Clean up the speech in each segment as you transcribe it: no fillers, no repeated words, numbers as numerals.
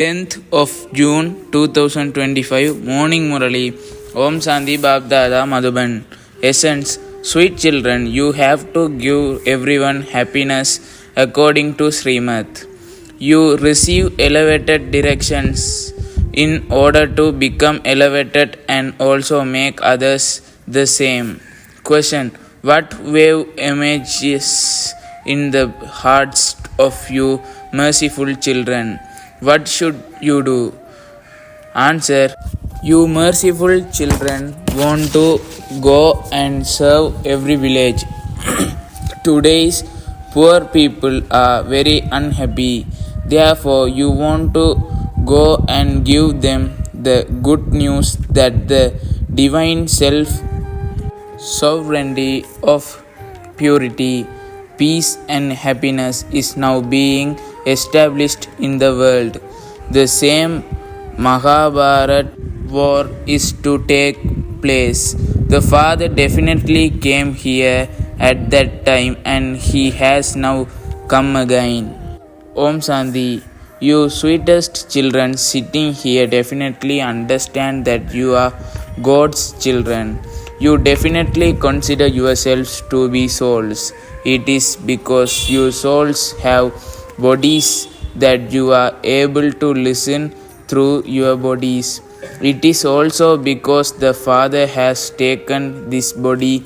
10th of June 2025 Morning Murali Om Shanti Babdada Madhuban. Essence: Sweet children, you have to give everyone happiness according to Srimad. You receive elevated directions in order to become elevated and also make others the same. Question: What wave emerges in the hearts of you merciful children? What should you do? Answer: You merciful children want to go and serve every village. Today's poor people are very unhappy. Therefore, you want to go and give them the good news that the divine self sovereignty of purity, peace and happiness is now being established in the world. The same Mahabharat war is to take place. The Father definitely came here at that time and he has now come again. Om Shanti. You sweetest children sitting here definitely understand that you are God's children. You definitely consider yourselves to be souls. It is because you souls have bodies that you are able to listen through your bodies. It is also because the Father has taken this body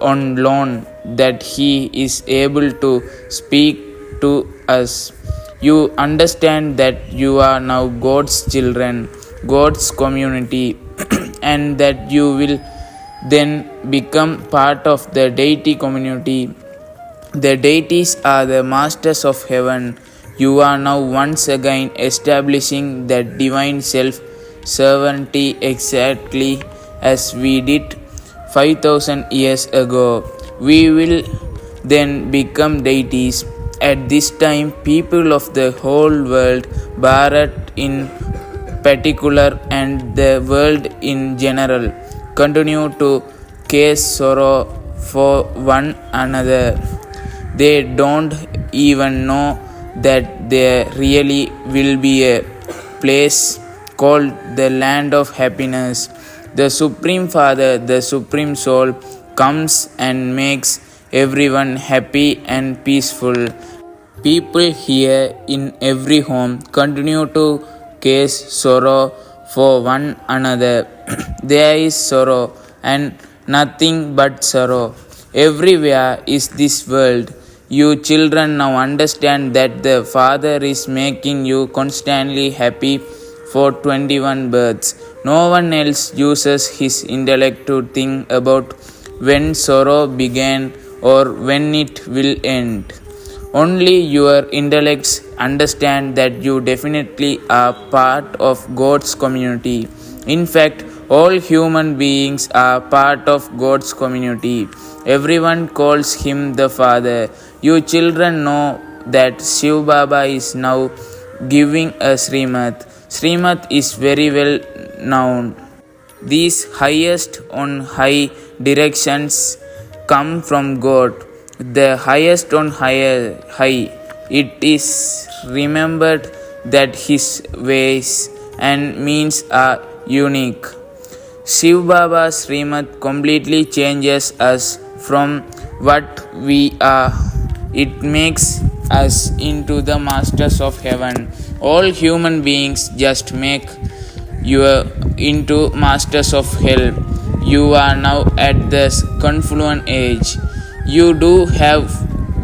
on loan that he is able to speak to us. You understand that you are now God's children, God's community, and that you will then become part of the deity community. The deities are the masters of heaven. You are now once again establishing that divine self sovereignty exactly as we did 5,000 years ago. We will then become deities. At this time, people of the whole world, Bharat in particular and the world in general, continue to cause sorrow for one another. They don't even know that there really will be a place called the land of happiness. The Supreme Father, the Supreme Soul, comes and makes everyone happy and peaceful. People here in every home continue to cause sorrow for one another. There is sorrow and nothing but sorrow. Everywhere is this world. You children now understand that the Father is making you constantly happy for 21 births. No one else uses his intellect to think about when sorrow began or when it will end. Only your intellects understand that you definitely are part of God's community. In fact, all human beings are part of God's community. Everyone calls him the Father. You children know that Shiv Baba is now giving a Srimad. Srimad is very well known. These highest on high directions come from God. The highest on high. It is remembered that his ways and means are unique. Shiv Baba's Srimad completely changes us from what we are. It makes us into the masters of heaven. All human beings just make you into masters of hell. You are now at the confluent age. You do have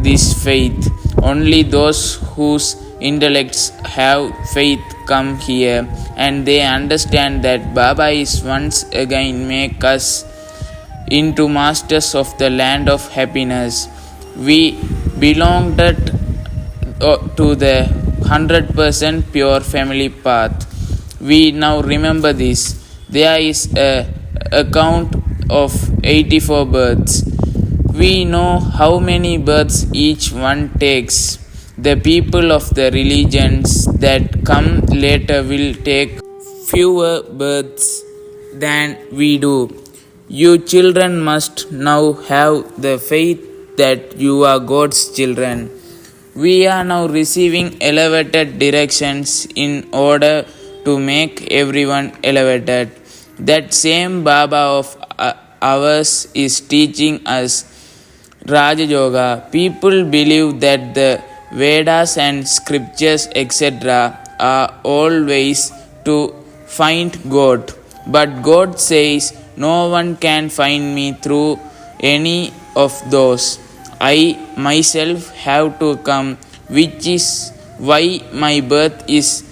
this faith. Only those whose intellects have faith come here and they understand that Baba is once again make us into masters of the land of happiness. We belonged to the 100% pure family path. We now remember this. There is a account of 84 births. We know how many births each one takes. The people of the religions that come later will take fewer births than we do. You children must now have the faith that you are God's children. We are now receiving elevated directions in order to make everyone elevated. That same Baba of ours is teaching us Raja Yoga. People believe that the Vedas and scriptures etc. are all ways to find God. But God says, no one can find me through any of those. I myself have to come, which is why my birth is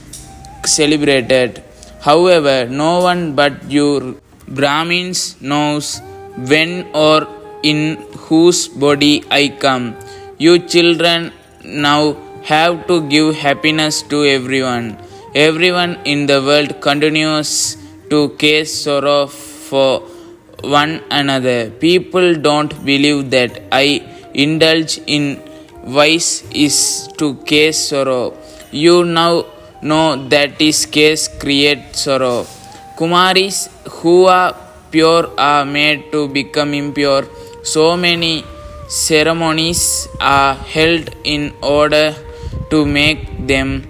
celebrated. However, no one but you Brahmins knows when or in whose body I come. You children now have to give happiness to everyone. Everyone in the world continues to cause sorrow for one another. People don't believe that I indulge in vice is to cause sorrow. You now know that is case create sorrow. Kumaris who are pure are made to become impure. So many ceremonies are held in order to make them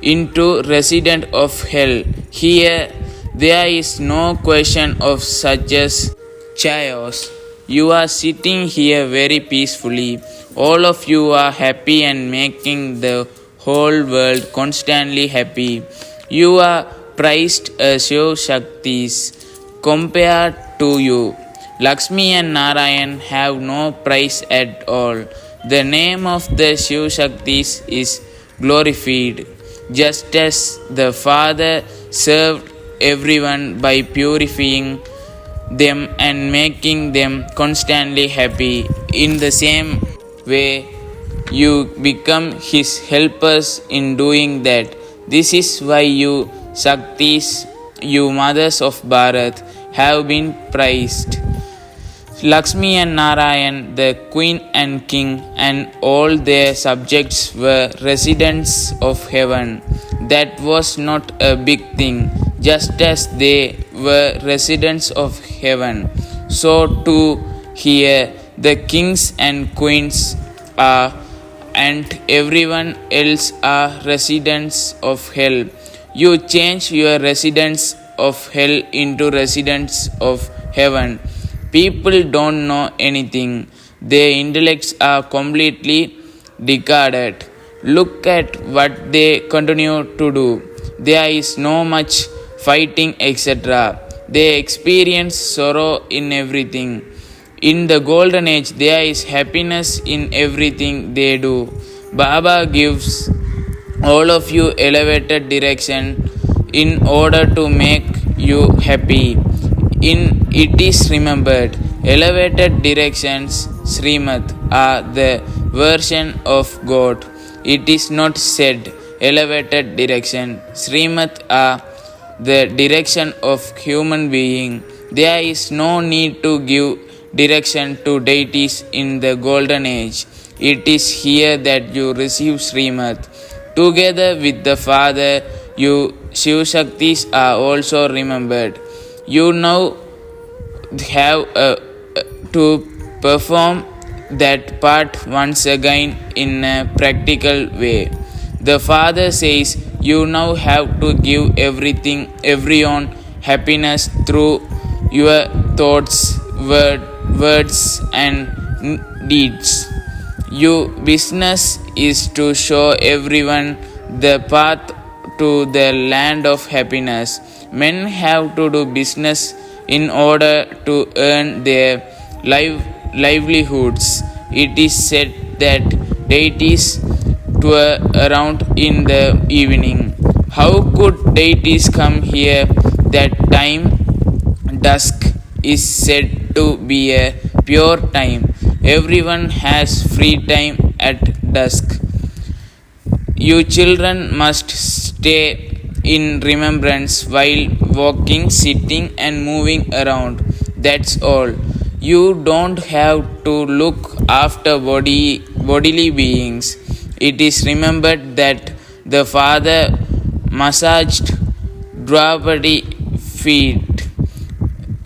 into resident of hell. Here there is no question of such as chaos. You are sitting here very peacefully. All of you are happy and making the whole world constantly happy. You are prized as your Shaktis compared to you. Lakshmi and Narayan have no price at all. The name of the Shiv Shaktis is glorified, just as the Father served everyone by purifying them and making them constantly happy. In the same way, you become his helpers in doing that. This is why you Shaktis, you mothers of Bharat, have been praised. Lakshmi and Narayan, the queen and king, and all their subjects were residents of heaven. That was not a big thing. Just as they were residents of heaven, so too here the kings and queens are, and everyone else are residents of hell. You change your residents of hell into residents of heaven. People don't know anything. Their intellects are completely discarded. Look at what they continue to do. There is no much fighting, etc. They experience sorrow in everything. In the golden age, there is happiness in everything they do. Baba gives all of you elevated direction in order to make you happy. In it is remembered, elevated directions, Srimad, are the version of God. It is not said elevated direction, Srimad, are the direction of human being. There is no need to give direction to deities in the golden age. It is here that you receive Srimad. Together with the Father, you Shiv Shaktis are also remembered. You now have to perform that part once again in a practical way. The Father says you now have to give everyone happiness through your thoughts, words and deeds. Your business is to show everyone the path to the land of happiness. Men have to do business in order to earn their livelihoods. It is said that deities tour around in the evening. How could deities come here? That time, dusk, is said to be a pure time. Everyone has free time at dusk. You children must stay in remembrance while walking, sitting and moving around. That's all. You don't have to look after bodily beings. It is remembered that the Father massaged Draupadi's feet.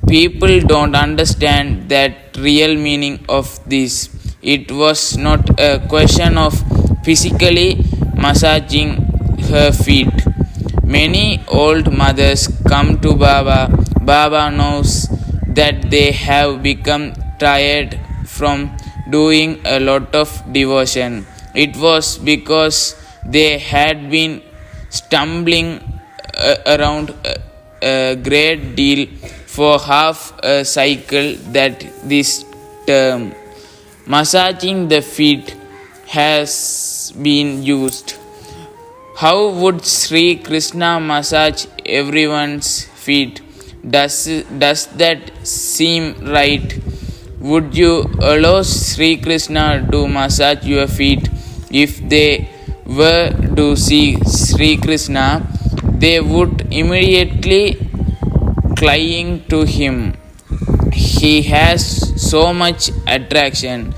People don't understand that real meaning of this. It was not a question of physically massaging her feet. Many old mothers come to Baba. Baba knows that they have become tired from doing a lot of devotion. It was because they had been stumbling around a great deal for half a cycle that this term massaging the feet has been used. How would Sri Krishna massage everyone's feet? Does that seem right? Would you allow Sri Krishna to massage your feet? If they were to see Sri Krishna, they would immediately cling to him. He has so much attraction.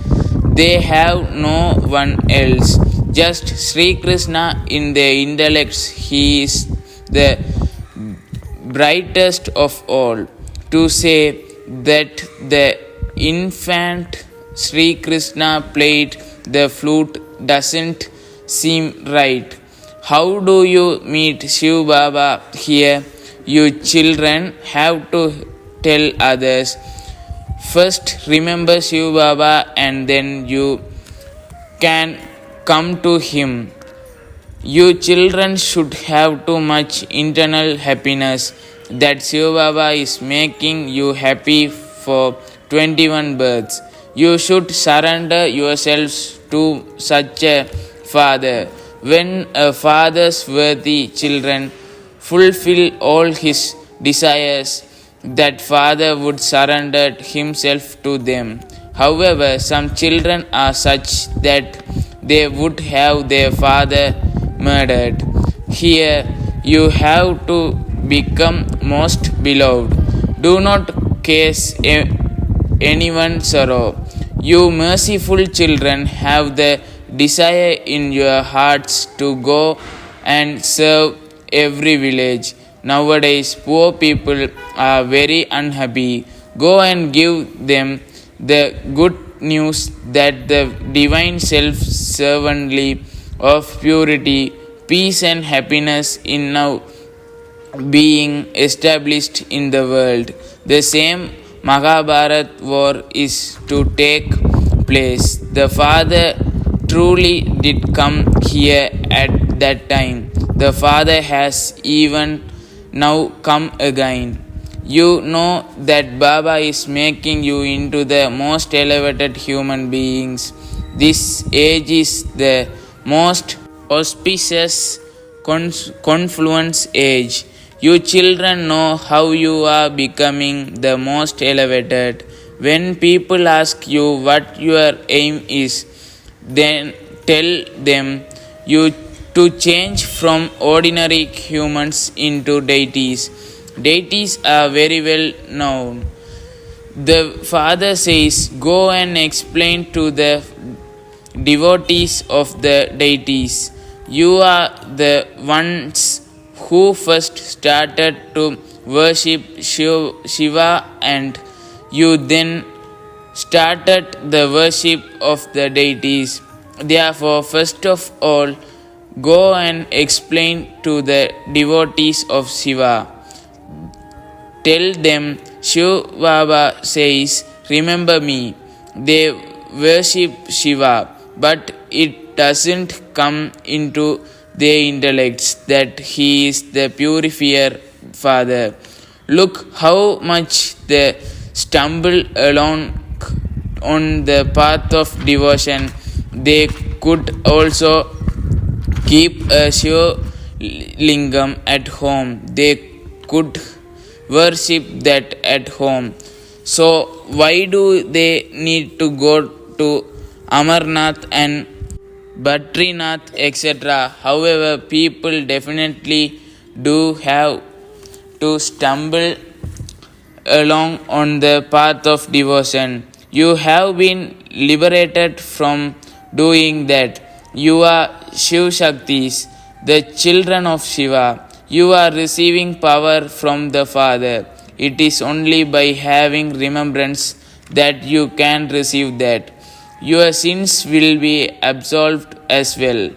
They have no one else. Just Sri Krishna in their intellects. He is the brightest of all. To say that the infant Sri Krishna played the flute doesn't seem right. How do you meet Shiv Baba here? You children have to tell others. First remember Shiv Baba and then you can come to him. You children should have too much internal happiness that Shiv Baba is making you happy for 21 births. You should surrender yourselves to such a father. When a father's worthy children fulfill all his desires, that father would surrender himself to them. However, some children are such that they would have their father murdered. Here you have to become most beloved. Do not cause anyone's sorrow. You merciful children have the desire in your hearts to go and serve every village. Nowadays, poor people are very unhappy. Go and give them the good news that the divine self-servantly of purity, peace and happiness is now being established in the world. The same Mahabharat war is to take place. The Father truly did come here at that time. The Father has even now come again. You know that Baba is making you into the most elevated human beings. This age is the most auspicious confluence age. You children know how you are becoming the most elevated. When people ask you what your aim is, then tell them you to change from ordinary humans into deities. Deities are very well known. The Father says, go and explain to the devotees of the deities. You are the ones who first started to worship Shiva and you then started the worship of the deities. Therefore, first of all, go and explain to the devotees of Shiva. Tell them Shiv Baba says, remember me. They worship Shiva, but it doesn't come into their intellects that he is the purifier Father. Look how much they stumble along on the path of devotion. They could also keep a Shiva lingam at home. They could worship that at home. So why do they need to go to Amarnath and Badrinath, etc.? However, people definitely do have to stumble along on the path of devotion. You have been liberated from doing that. You are Shiv Shaktis, the children of Shiva. You are receiving power from the Father. It is only by having remembrance that you can receive that. your sins will be absolved as well.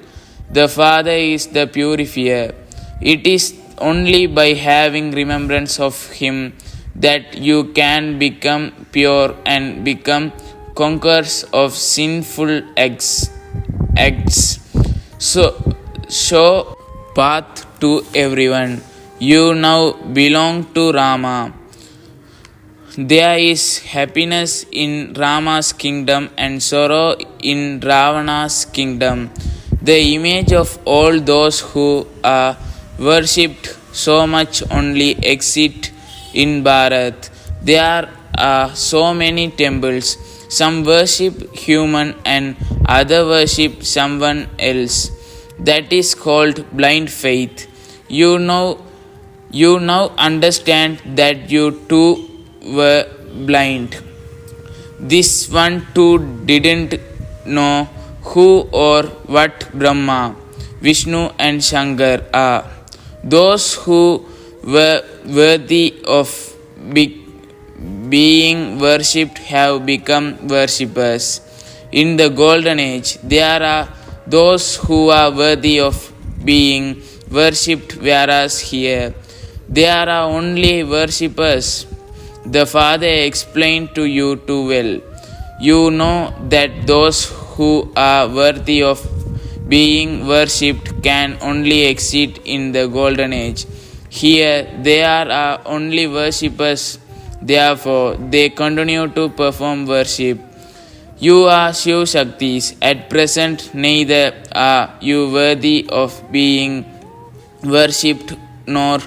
The Father is the purifier. It is only by having remembrance of Him that you can become pure and become conquerors of sinful acts. So, show path to everyone. You now belong to Rama. There is happiness in Rama's kingdom and sorrow in Ravana's kingdom. The image of all those who are worshipped so much only exist in Bharat. There are so many temples. Some worship human and other worship someone else. That is called blind faith. You now understand that you too were blind. This one too didn't know who or what Brahma, Vishnu, and Shankar are. Those who were worthy of being worshipped have become worshippers. In the golden age, there are those who are worthy of being worshipped, whereas here there are only worshippers. The Father explained to you too well. You know that those who are worthy of being worshipped can only exist in the golden age. Here there are only worshippers, therefore they continue to perform worship. You are Shiv Shaktis. At present, neither are you worthy of being worshipped nor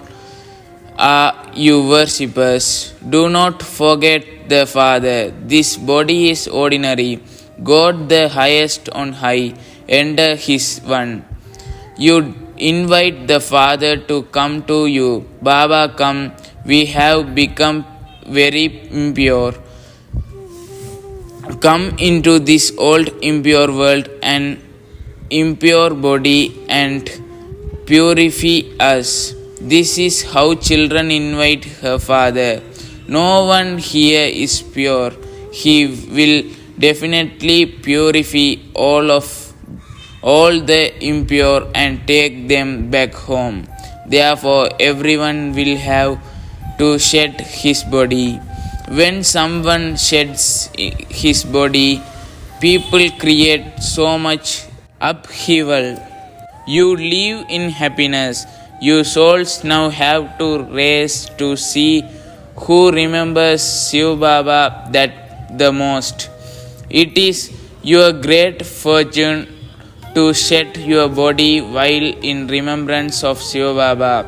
are you worshippers. Do not forget the Father. This body is ordinary. God the highest on high, enter His one. You invite the Father to come to you. Baba, come. We have become very impure. Come into this old impure world and impure body and purify us. This is how children invite her Father. No one here is pure. He will definitely purify all the impure and take them back home. Therefore, everyone will have to shed his body. When someone sheds his body, people create so much upheaval. You live in happiness. You souls now have to race to see who remembers Shiv Baba that the most. It is your great fortune to shed your body while in remembrance of Shiv Baba.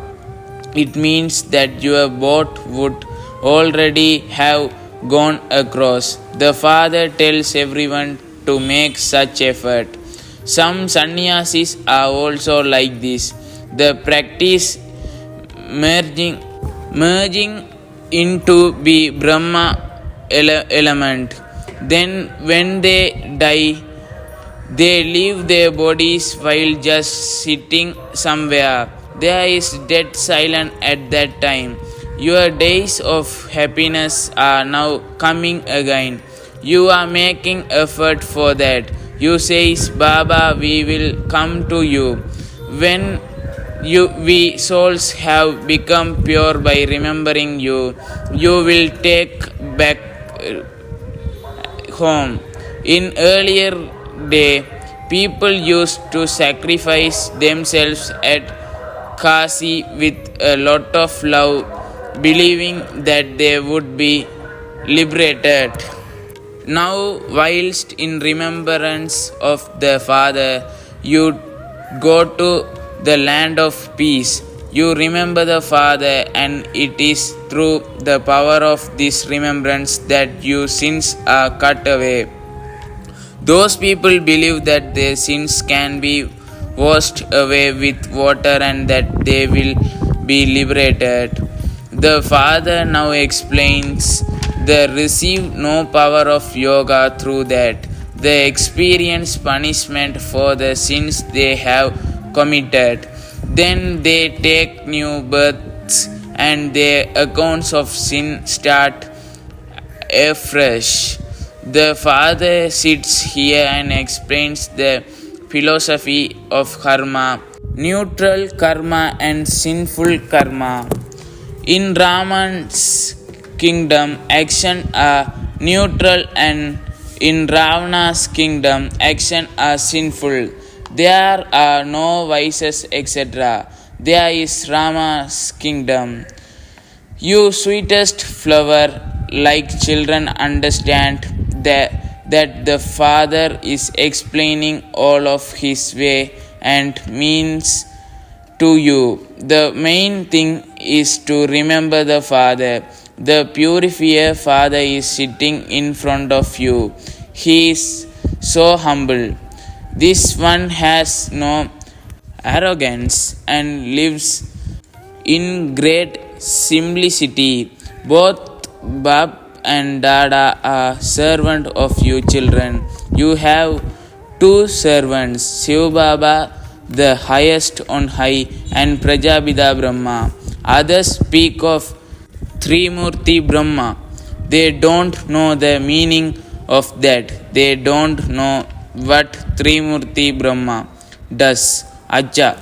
It means that your boat would already have gone across. The Father tells everyone to make such effort. Some sannyasis are also like this. The practice merging into the Brahma element. Then when they die, they leave their bodies while just sitting somewhere. There is dead silence at that time. Your days of happiness are now coming again. You are making effort for that. You say, Baba, we will come to you. When we souls have become pure by remembering you, you will take back home. In earlier day, people used to sacrifice themselves at Kasi with a lot of love, believing that they would be liberated. Now, whilst in remembrance of the Father, you go to the land of peace. You remember the Father, and it is through the power of this remembrance that your sins are cut away. Those people believe that their sins can be washed away with water and that they will be liberated. The Father now explains they receive no power of yoga through that. They experience punishment for the sins they have committed. Then they take new births and their accounts of sin start afresh. The father sits here and explains the philosophy of karma, neutral karma and sinful karma. In Raman's kingdom, actions are neutral, and in Ravana's kingdom, actions are sinful. There are no vices, etc. There is Rama's kingdom. You sweetest flower, like children understand that the Father is explaining all of his way and means to you. The main thing is to remember the Father. The purifier Father is sitting in front of you. He is so humble. This one has no arrogance and lives in great simplicity. Both Bab and Dada are servant of you children. You have two servants, Shiv Baba, the highest on high, and Prajapita Brahma. Others speak of Trimurti Brahma. They don't know the meaning of that. They don't know what Trimurti Brahma does. Acha,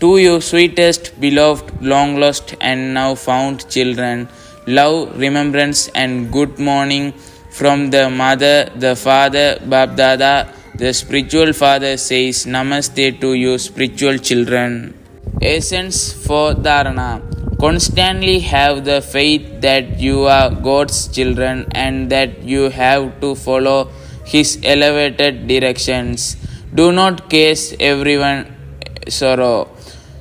to you sweetest, beloved, long lost and now found children, love, remembrance and good morning from the mother, the father, Babdada. The spiritual father says Namaste to you spiritual children. Essence for Dharana. Constantly have the faith that you are God's children and that you have to follow His elevated directions. Do not cause everyone sorrow.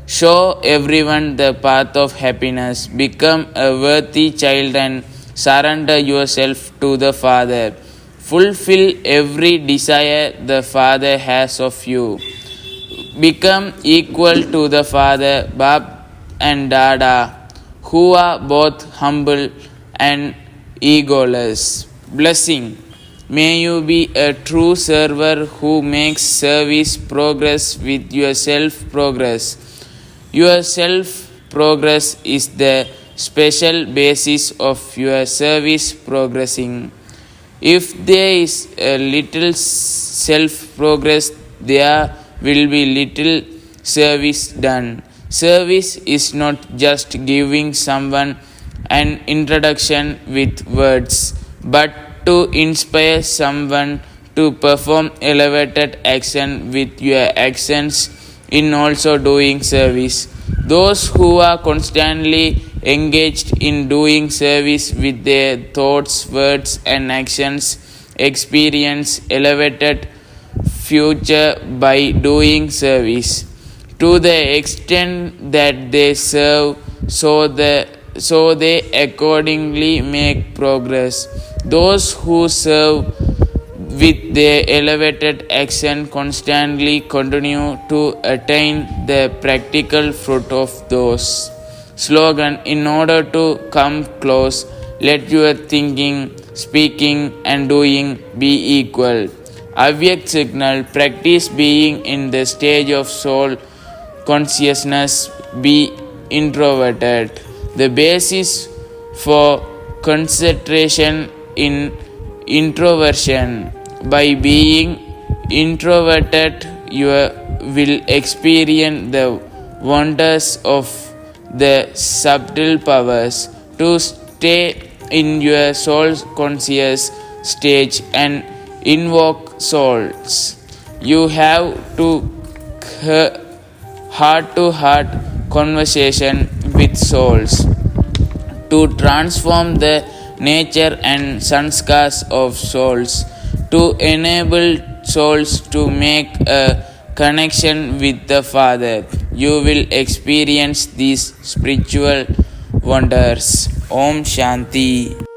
Show everyone the path of happiness. Become a worthy child and surrender yourself to the Father. Fulfill every desire the Father has of you. Become equal to the Father, Bab and Dada, who are both humble and egoless. Blessing. May you be a true server who makes service progress with your self progress. Your self progress is the special basis of your service progressing. If there is a little self progress, there will be little service done. Service is not just giving someone an introduction with words, but to inspire someone to perform elevated action with your actions in also doing service. Those who are constantly engaged in doing service with their thoughts, words, and actions experience elevated future by doing service. To the extent that they serve, so they accordingly make progress. Those who serve with their elevated action constantly continue to attain the practical fruit of those. Slogan. In order to come close, let your thinking, speaking and doing be equal. Avyakt signal. Practice being in the stage of soul consciousness. Be introverted. The basis for concentration in introversion. By being introverted, you will experience the wonders of the subtle powers. To stay in your soul conscious stage and invoke souls, you have to heart conversation with souls to transform the nature and sanskars of souls, to enable souls to make a connection with the Father. You will experience these spiritual wonders. Om Shanti.